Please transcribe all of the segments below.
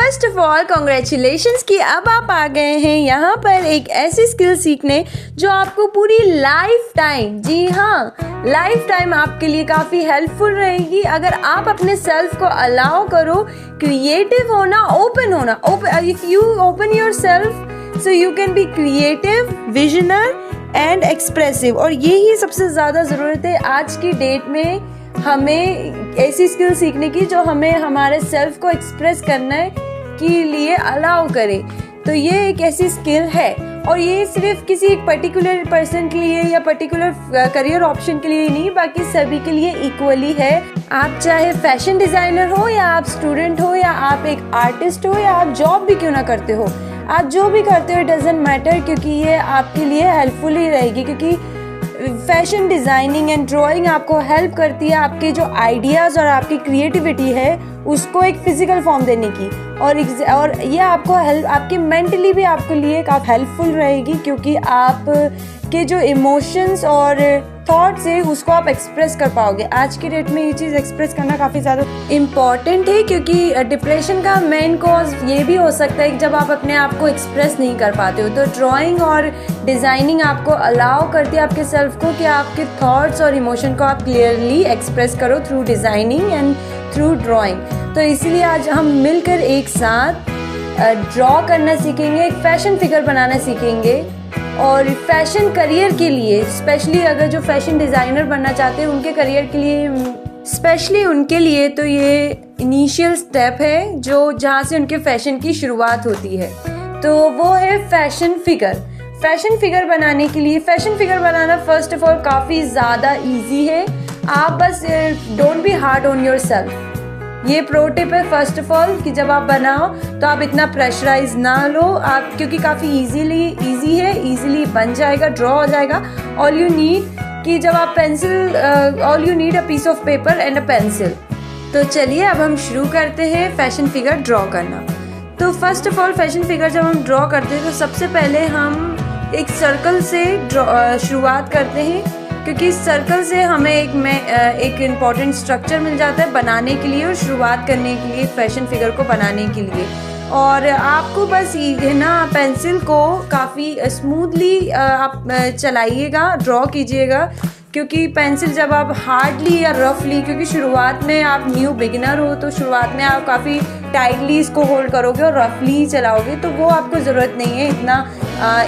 First of all congratulations कि अब आप आ गए हैं यहाँ पर एक ऐसी स्किल सीखने जो आपको पूरी लाइफ टाइम, जी हाँ, लाइफ टाइम आपके लिए काफ़ी हेल्पफुल रहेगी अगर आप अपने सेल्फ को अलाउ करो क्रिएटिव होना, ओपन होना। If you open yourself so you can be creative, visionary and expressive. और यही सबसे ज़्यादा ज़रूरत है आज की डेट में, हमें ऐसी स्किल सीखने की जो हमें हमारे सेल्फ को एक्सप्रेस करने के लिए अलाउ करे। तो ये एक ऐसी स्किल है और ये सिर्फ किसी एक पर्टिकुलर पर्सन के लिए या पर्टिकुलर करियर ऑप्शन के लिए नहीं, बाकी सभी के लिए इक्वली है। आप चाहे फैशन डिज़ाइनर हो या आप स्टूडेंट हो या आप एक आर्टिस्ट हो या आप जॉब भी क्यों ना करते हो, आप जो भी करते हो इट डजंट मैटर, क्योंकि ये आपके लिए हेल्पफुल ही रहेगी। क्योंकि फैशन डिज़ाइनिंग एंड ड्राइंग आपको हेल्प करती है आपके जो आइडियाज़ और आपकी क्रिएटिविटी है उसको एक फिजिकल फॉर्म देने की, और ये आपको हेल्प, आपके मेंटली भी आपके लिए काफ़ी हेल्पफुल रहेगी, क्योंकि आप के जो इमोशंस और थॉट्स है उसको आप एक्सप्रेस कर पाओगे। आज की डेट में ये चीज़ एक्सप्रेस करना काफ़ी ज़्यादा इम्पॉर्टेंट है, क्योंकि डिप्रेशन का मेन कॉज ये भी हो सकता है कि जब आप अपने आप को एक्सप्रेस नहीं कर पाते हो। तो ड्राइंग और डिज़ाइनिंग आपको अलाउ करती है आपके सेल्फ को कि आपके थॉट्स और इमोशन को आप क्लियरली एक्सप्रेस करो through designing and through drawing. तो इसीलिए आज हम मिलकर एक साथ ड्रॉ करना सीखेंगे, एक फैशन फिगर बनाना सीखेंगे। और फैशन करियर के लिए, स्पेशली अगर जो फैशन डिज़ाइनर बनना चाहते हैं उनके करियर के लिए, स्पेशली उनके लिए तो ये इनिशियल स्टेप है जो जहाँ से उनके फैशन की शुरुआत होती है। तो वो है फैशन फिगर। फैशन फिगर बनाने के लिए, fashion figure banana first of all काफ़ी ज़्यादा इजी है। आप बस don't be hard on your self, ये प्रो टिप है फर्स्ट ऑफ ऑल कि जब आप बनाओ तो आप इतना प्रेशराइज ना लो आप, क्योंकि काफ़ी इजी है, इजीली बन जाएगा, ड्रॉ हो जाएगा। ऑल यू नीड कि जब आप pencil, all you need a piece of paper and a pencil. तो चलिए अब हम शुरू करते हैं फैशन फिगर ड्रॉ करना। तो first of all fashion figure जब हम ड्रॉ करते हैं तो सबसे पहले हम एक सर्कल से शुरुआत करते हैं, क्योंकि सर्कल से हमें एक इम्पॉर्टेंट स्ट्रक्चर मिल जाता है बनाने के लिए और शुरुआत करने के लिए, फैशन फिगर को बनाने के लिए। और आपको बस ये ना पेंसिल को काफ़ी स्मूथली आप चलाइएगा, ड्रॉ कीजिएगा, क्योंकि पेंसिल जब आप हार्डली या रफली, क्योंकि शुरुआत में आप न्यू बिगिनर हो तो शुरुआत में आप काफ़ी टाइटली इसको होल्ड करोगे और रफली चलाओगे, तो वो आपको ज़रूरत नहीं है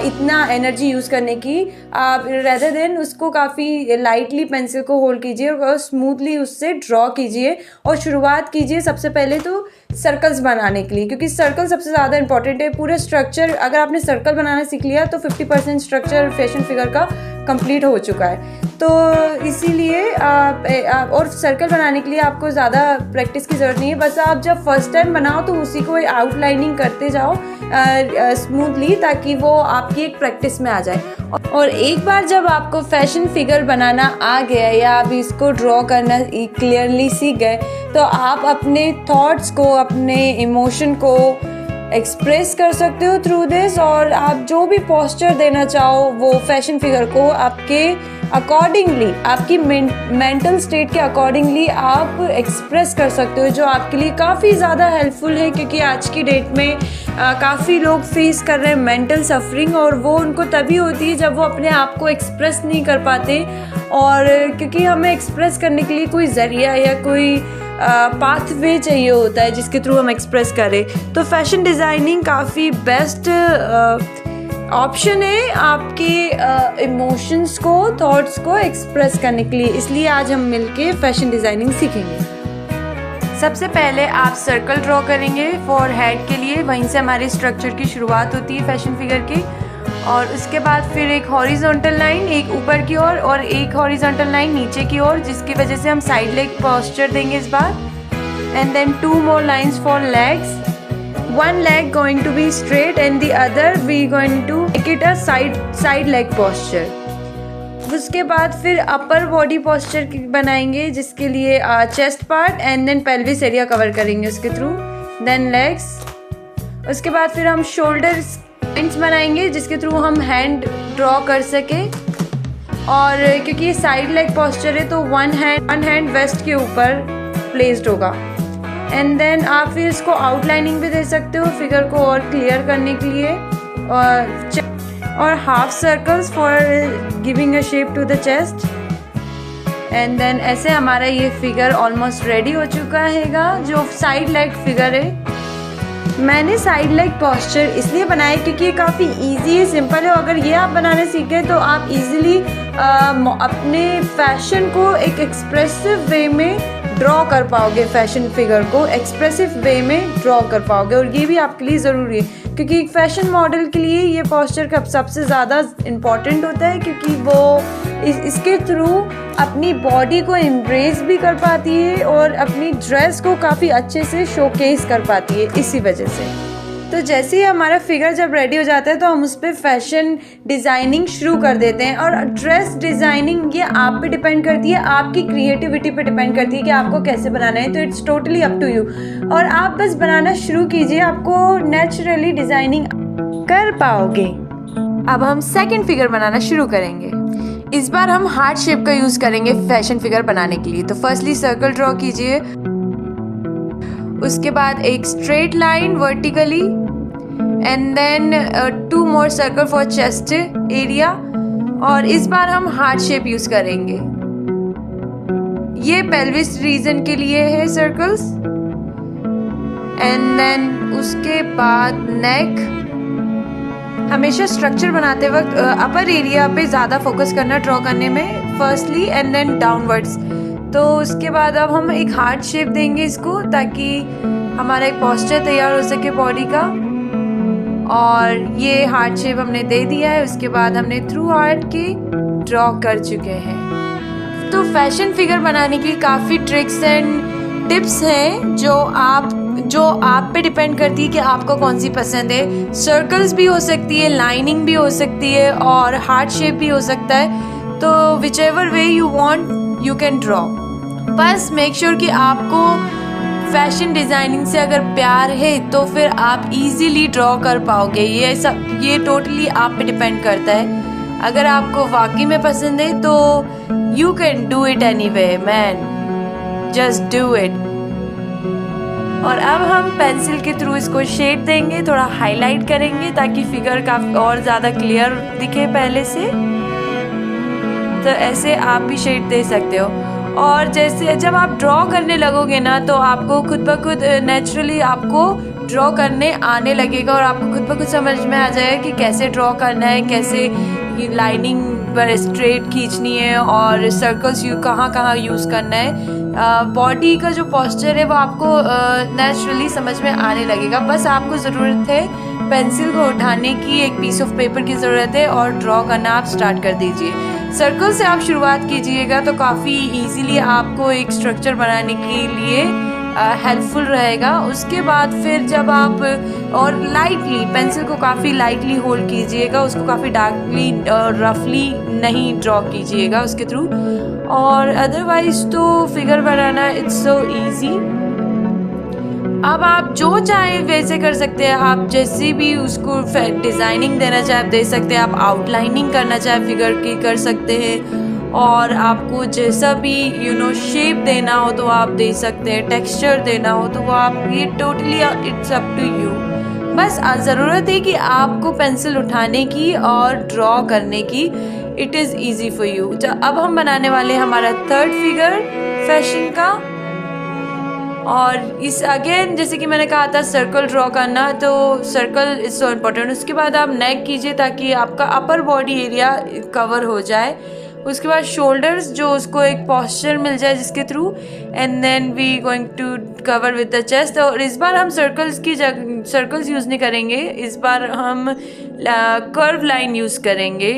इतना एनर्जी यूज़ करने की। आप रेदर देन उसको काफ़ी लाइटली पेंसिल को होल्ड कीजिए और स्मूथली उससे ड्रॉ कीजिए और शुरुआत कीजिए सबसे पहले तो सर्कल्स बनाने के लिए, क्योंकि सर्कल सबसे ज़्यादा इंपॉर्टेंट है। पूरे स्ट्रक्चर अगर आपने सर्कल बनाना सीख लिया तो 50% स्ट्रक्चर फैशन फिगर का कंप्लीट हो चुका है। तो इसीलिए और सर्कल बनाने के लिए आपको ज़्यादा प्रैक्टिस की ज़रूरत नहीं है, बस आप जब फर्स्ट टाइम बनाओ तो उसी को आउटलाइनिंग करते जाओ स्मूथली, ताकि वो आपकी एक प्रैक्टिस में आ जाए। और एक बार जब आपको फैशन फिगर बनाना आ गया या आप इसको ड्रॉ करना क्लियरली सीख गए, तो आप अपने थॉट्स को, अपने इमोशन को एक्सप्रेस कर सकते हो थ्रू दिस। और आप जो भी पोस्चर देना चाहो वो फैशन फिगर को आपके अकॉर्डिंगली, आपकी मेंटल स्टेट के अकॉर्डिंगली आप एक्सप्रेस कर सकते हो, जो आपके लिए काफ़ी ज़्यादा हेल्पफुल है। क्योंकि आज की डेट में काफ़ी लोग फेस कर रहे हैं मेंटल सफरिंग, और वो उनको तभी होती है जब वो अपने आप को एक्सप्रेस नहीं कर पाते। और क्योंकि हमें एक्सप्रेस करने के लिए कोई ज़रिया या कोई पाथवे चाहिए होता है जिसके थ्रू हम एक्सप्रेस करें, तो फैशन डिज़ाइनिंग काफ़ी बेस्ट ऑप्शन है आपके इमोशंस को, थॉट्स को एक्सप्रेस करने के लिए। इसलिए आज हम मिलके फैशन डिज़ाइनिंग सीखेंगे। सबसे पहले आप सर्कल ड्रॉ करेंगे फॉर हेड के लिए, वहीं से हमारी स्ट्रक्चर की शुरुआत होती है फैशन फिगर की। और उसके बाद फिर एक हॉरिजॉन्टल लाइन, एक ऊपर की ओर और एक हॉरिजॉन्टल लाइन नीचे की ओर, जिसकी वजह से हम साइड लेग पोस्चर देंगे इस बार। And then 2 more lines for legs, one leg going to be straight and the other we going to make it a side leg posture। उसके बाद फिर अपर बॉडी पोस्चर बनाएंगे, जिसके लिए chest part and then pelvis area cover करेंगे उसके through, then legs. उसके बाद फिर हम शोल्डर पॉइंट्स बनाएंगे जिसके थ्रू हम हैंड ड्रॉ कर सके। और क्योंकि ये साइड लेग पोस्चर है तो वन हैंड वेस्ट के ऊपर प्लेस्ड होगा। एंड देन आप फिर इसको आउटलाइनिंग भी दे सकते हो फिगर को और क्लियर करने के लिए, और half circles for giving a shape to the chest. And then ऐसे हमारा ये फिगर ऑलमोस्ट रेडी हो चुका हैगा, जो साइड लेग फिगर है। मैंने साइड लेग पोस्चर इसलिए बनाया क्योंकि ये काफ़ी इजी है, सिंपल है। अगर ये आप बनाने सीखें तो आप इजीली अपने फैशन को एक एक्सप्रेसिव वे में ड्रॉ कर पाओगे, फैशन फिगर को एक्सप्रेसिव वे में ड्रॉ कर पाओगे। और ये भी आपके लिए ज़रूरी है क्योंकि एक फैशन मॉडल के लिए ये पोस्चर का सबसे ज़्यादा इम्पॉर्टेंट होता है, क्योंकि वो इसके थ्रू अपनी बॉडी को एम्ब्रेस भी कर पाती है और अपनी ड्रेस को काफ़ी अच्छे से शोकेस कर पाती है इसी वजह से। तो जैसे ही हमारा फिगर जब रेडी हो जाता है तो हम उस पर फैशन डिज़ाइनिंग शुरू कर देते हैं। और ड्रेस डिज़ाइनिंग ये आप पे डिपेंड करती है, आपकी क्रिएटिविटी पे डिपेंड करती है कि आपको कैसे बनाना है। तो it's totally up to you, और आप बस बनाना शुरू कीजिए, आपको नेचुरली डिज़ाइनिंग कर पाओगे। अब हम सेकंड फिगर बनाना शुरू करेंगे। इस बार हम हार्ट शेप का यूज़ करेंगे फैशन फिगर बनाने के लिए। तो फर्स्टली सर्कल ड्रॉ कीजिए, उसके बाद एक straight line vertically, and then 2 more circle for chest area. और इस बार हम हार्ट शेप यूज करेंगे। ये पेल्विस रीजन के लिए है सर्कल्स। एंड देन उसके बाद नेक। हमेशा स्ट्रक्चर बनाते वक्त अपर एरिया पे ज़्यादा फोकस करना ड्रॉ करने में फर्स्टली, एंड देन डाउनवर्ड्स। तो उसके बाद अब हम एक हार्ट शेप देंगे इसको, ताकि हमारा एक पोस्चर तैयार हो सके बॉडी का। और ये हार्ट शेप हमने दे दिया है। उसके बाद हमने थ्रू हार्ट की ड्रॉ कर चुके हैं। तो फैशन फिगर बनाने की काफ़ी ट्रिक्स एंड टिप्स हैं जो आप पे डिपेंड करती है कि आपको कौन सी पसंद है। सर्कल्स भी हो सकती है, लाइनिंग भी हो सकती है, और हार्ट शेप भी हो सकता है। तो which ever way you want you can draw. बस मेक श्योर कि आपको फैशन डिज़ाइनिंग से अगर प्यार है तो फिर आप इजीली ड्रॉ कर पाओगे। ये टोटली आप पे डिपेंड करता है। अगर आपको वाकई में पसंद है तो you can do it anyway man, just do it. और अब हम पेंसिल के थ्रू इसको शेड देंगे, थोड़ा हाईलाइट करेंगे ताकि फिगर काफ़ी और ज़्यादा क्लियर दिखे पहले से। तो ऐसे आप भी शेड दे सकते हो। और जैसे जब आप ड्रॉ करने लगोगे ना तो आपको खुद ब खुद नेचुरली आपको ड्रॉ करने आने लगेगा, और आपको खुद ब खुद समझ में आ जाएगा कि कैसे ड्रॉ करना है, कैसे लाइनिंग पर स्ट्रेट खींचनी है, और सर्कल्स कहाँ यूज़ करना है। बॉडी का जो पोस्चर है वो आपको नेचुरली समझ में आने लगेगा। बस आपको ज़रूरत है पेंसिल को उठाने की, एक पीस ऑफ पेपर की ज़रूरत है, और ड्रॉ करना आप स्टार्ट कर दीजिए। सर्कल से आप शुरुआत कीजिएगा तो काफ़ी इजीली आपको एक स्ट्रक्चर बनाने के लिए हेल्पफुल रहेगा। उसके बाद फिर जब आप और लाइटली पेंसिल को काफ़ी लाइटली होल्ड कीजिएगा, उसको काफ़ी डार्कली और रफली नहीं ड्रॉ कीजिएगा उसके थ्रू। और अदरवाइज तो figure banana it's so easy. अब आप जो चाहें वैसे कर सकते हैं। आप जैसे भी उसको डिज़ाइनिंग देना चाहे आप दे सकते हैं। आप आउटलाइनिंग करना चाहे फिगर की कर सकते हैं, और आपको जैसा भी शेप देना हो तो आप दे सकते हैं, टेक्सचर देना हो तो वो आप, ये totally it's up to you. बस ज़रूरत है कि आपको पेंसिल उठाने की और ड्रॉ करने की। It is easy for you. अब हम बनाने वाले हैं हमारा थर्ड फिगर फैशन का। और इस अगेन जैसे कि मैंने कहा था सर्कल ड्रॉ करना, तो सर्कल इज़ सो इम्पोर्टेंट। उसके बाद आप नेक कीजिए ताकि आपका अपर बॉडी एरिया कवर हो जाए। उसके बाद शोल्डर्स, जो उसको एक पोस्चर मिल जाए जिसके through, and then we going to cover with the chest. और इस बार हम सर्कल्स यूज़ नहीं करेंगे, इस बार हम कर्व लाइन यूज़ करेंगे।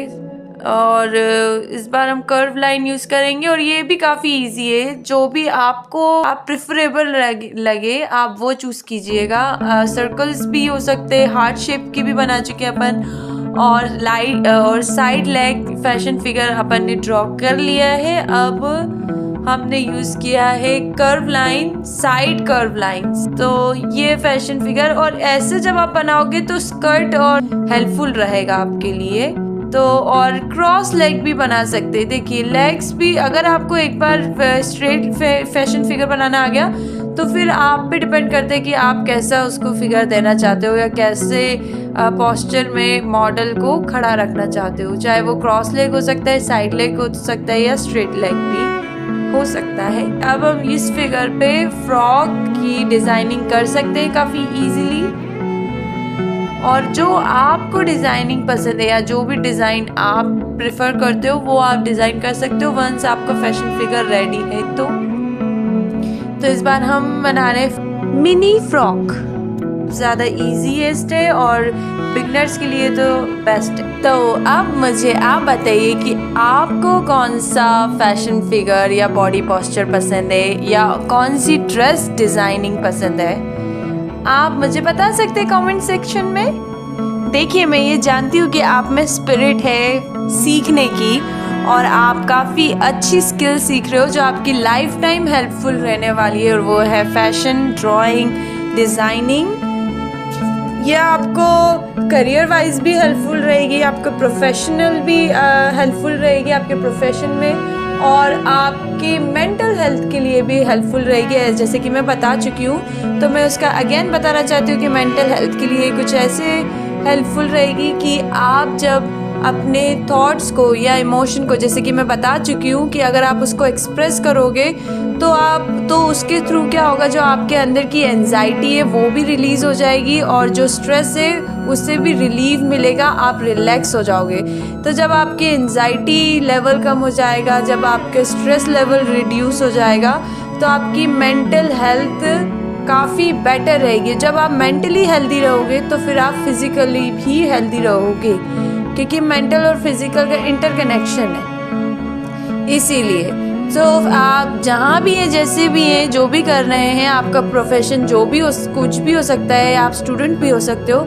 और इस बार हम कर्व लाइन यूज़ करेंगे, और ये भी काफ़ी इजी है। जो भी आपको प्रेफरेबल लगे आप वो चूज़ कीजिएगा। सर्कल्स भी हो सकते हैं, हार्ट शेप की भी बना चुके हैं अपन, और साइड लेग फैशन फिगर अपन ने ड्रॉ कर लिया है। अब हमने यूज़ किया है curve line, side curve lines. तो ये फैशन फिगर, और ऐसे जब आप बनाओगे तो स्कर्ट और हेल्पफुल रहेगा आपके लिए। तो और क्रॉस लेग भी बना सकते हैं। देखिए लेग्स भी, अगर आपको एक बार स्ट्रेट फैशन फिगर बनाना आ गया तो फिर आप पे डिपेंड करता है कि आप कैसा उसको फिगर देना चाहते हो या कैसे पोस्चर में मॉडल को खड़ा रखना चाहते हो, चाहे वो क्रॉस लेग हो सकता है, साइड लेग हो सकता है या स्ट्रेट लेग भी हो सकता है। अब हम इस फिगर पे फ्रॉक की डिज़ाइनिंग कर सकते हैं काफ़ी इजीली, और जो आपको डिज़ाइनिंग पसंद है या जो भी डिज़ाइन आप प्रेफर करते हो वो आप डिज़ाइन कर सकते हो वंस आपका फैशन फिगर रेडी है। तो इस बार हम बना रहे मिनी फ्रॉक। ज़्यादा ईजीएस्ट है और बिगनर्स के लिए तो बेस्ट है। तो अब मुझे आप बताइए कि आपको कौन सा फैशन फिगर या बॉडी पोस्चर पसंद है या कौन सी ड्रेस डिज़ाइनिंग पसंद है, आप मुझे बता सकते हैं कमेंट सेक्शन में। देखिए, मैं ये जानती हूँ कि आप में स्पिरिट है सीखने की और आप काफ़ी अच्छी स्किल सीख रहे हो जो आपकी लाइफ टाइम हेल्पफुल रहने वाली है, और वो है फैशन, ड्राइंग, डिज़ाइनिंग। यह आपको करियर वाइज भी हेल्पफुल रहेगी, आपको प्रोफेशनल भी हेल्पफुल रहेगी आपके प्रोफेशन में, और आपके मेंटल हेल्थ के लिए भी हेल्पफुल रहेगी। जैसे कि मैं बता चुकी हूँ, तो मैं उसका अगेन बताना चाहती हूँ कि मेंटल हेल्थ के लिए कुछ ऐसे हेल्पफुल रहेगी कि आप जब अपने थॉट्स को या इमोशन को, जैसे कि मैं बता चुकी हूँ कि अगर आप उसको एक्सप्रेस करोगे तो उसके थ्रू क्या होगा, जो आपके अंदर की एंजाइटी है वो भी रिलीज़ हो जाएगी और जो स्ट्रेस है उससे भी रिलीफ मिलेगा, आप रिलैक्स हो जाओगे। तो जब आपकी एंजाइटी लेवल कम हो जाएगा, जब आपके स्ट्रेस लेवल रिड्यूस हो जाएगा, तो आपकी मेंटल हेल्थ काफ़ी बेटर रहेगी। जब आप मेंटली हेल्दी रहोगे तो फिर आप फिज़िकली भी हेल्दी रहोगे, क्योंकि मेंटल और फिज़िकल का इंटरकनेक्शन है। इसीलिए आप जहाँ भी हैं, जैसे भी हैं, जो भी कर रहे हैं, आपका प्रोफेशन जो भी हो, कुछ भी हो सकता है, आप स्टूडेंट भी हो सकते हो,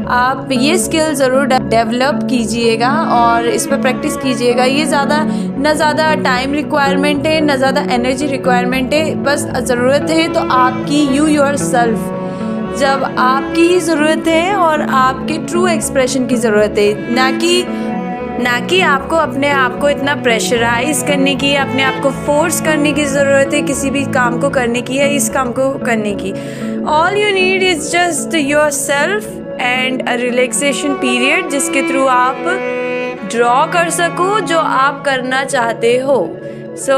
आप ये स्किल ज़रूर डेवलप कीजिएगा और इस पर प्रैक्टिस कीजिएगा। ये ना ज़्यादा टाइम रिक्वायरमेंट है, ना ज़्यादा एनर्जी रिक्वायरमेंट है, बस ज़रूरत है तो आपकी योर सेल्फ। जब आपकी ही ज़रूरत है और आपके ट्रू एक्सप्रेशन की ज़रूरत है, ना कि आपको अपने आप को इतना प्रेशराइज करने की, अपने आप को फोर्स करने की ज़रूरत है किसी भी काम को करने की या इस काम को करने की। All you need is just your self and a relaxation period, जिसके थ्रू आप ड्रॉ कर सको जो आप करना चाहते हो।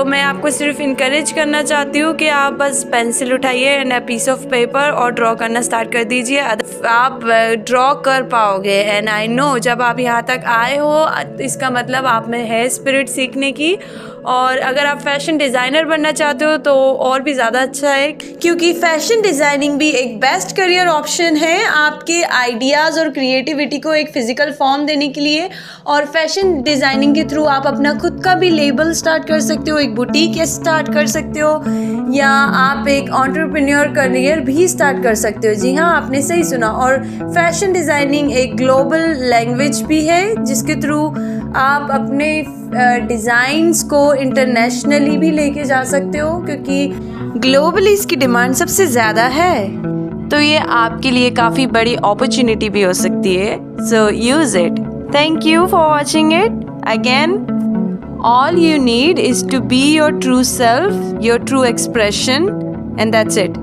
मैं आपको सिर्फ इनकरेज करना चाहती हूँ कि आप बस पेंसिल उठाइए and a piece of paper और ड्रॉ करना स्टार्ट कर दीजिए। आप ड्रॉ कर पाओगे, एंड आई नो जब आप यहाँ तक आए हो इसका मतलब आप में है स्पिरिट सीखने की। और अगर आप फैशन डिज़ाइनर बनना चाहते हो तो और भी ज़्यादा अच्छा है, क्योंकि फैशन डिज़ाइनिंग भी एक बेस्ट करियर ऑप्शन है आपके आइडियाज़ और क्रिएटिविटी को एक फ़िज़िकल फॉर्म देने के लिए। और फैशन डिज़ाइनिंग के थ्रू आप अपना खुद का भी लेबल स्टार्ट कर सकते हो, एक बुटीक स्टार्ट कर सकते हो, या आप एक एंटरप्रेन्योर करियर भी स्टार्ट कर सकते हो। जी हाँ, आपने सही सुना। और फैशन डिज़ाइनिंग एक ग्लोबल लैंग्वेज भी है, जिसके थ्रू आप अपने डिज़ाइंस को इंटरनेशनली भी लेके जा सकते हो, क्योंकि ग्लोबली इसकी डिमांड सबसे ज़्यादा है। तो ये आपके लिए काफ़ी बड़ी अपॉर्चुनिटी भी हो सकती है। So use it. Thank you for watching it. Again, all you need is to be your true self, your true expression, and that's it.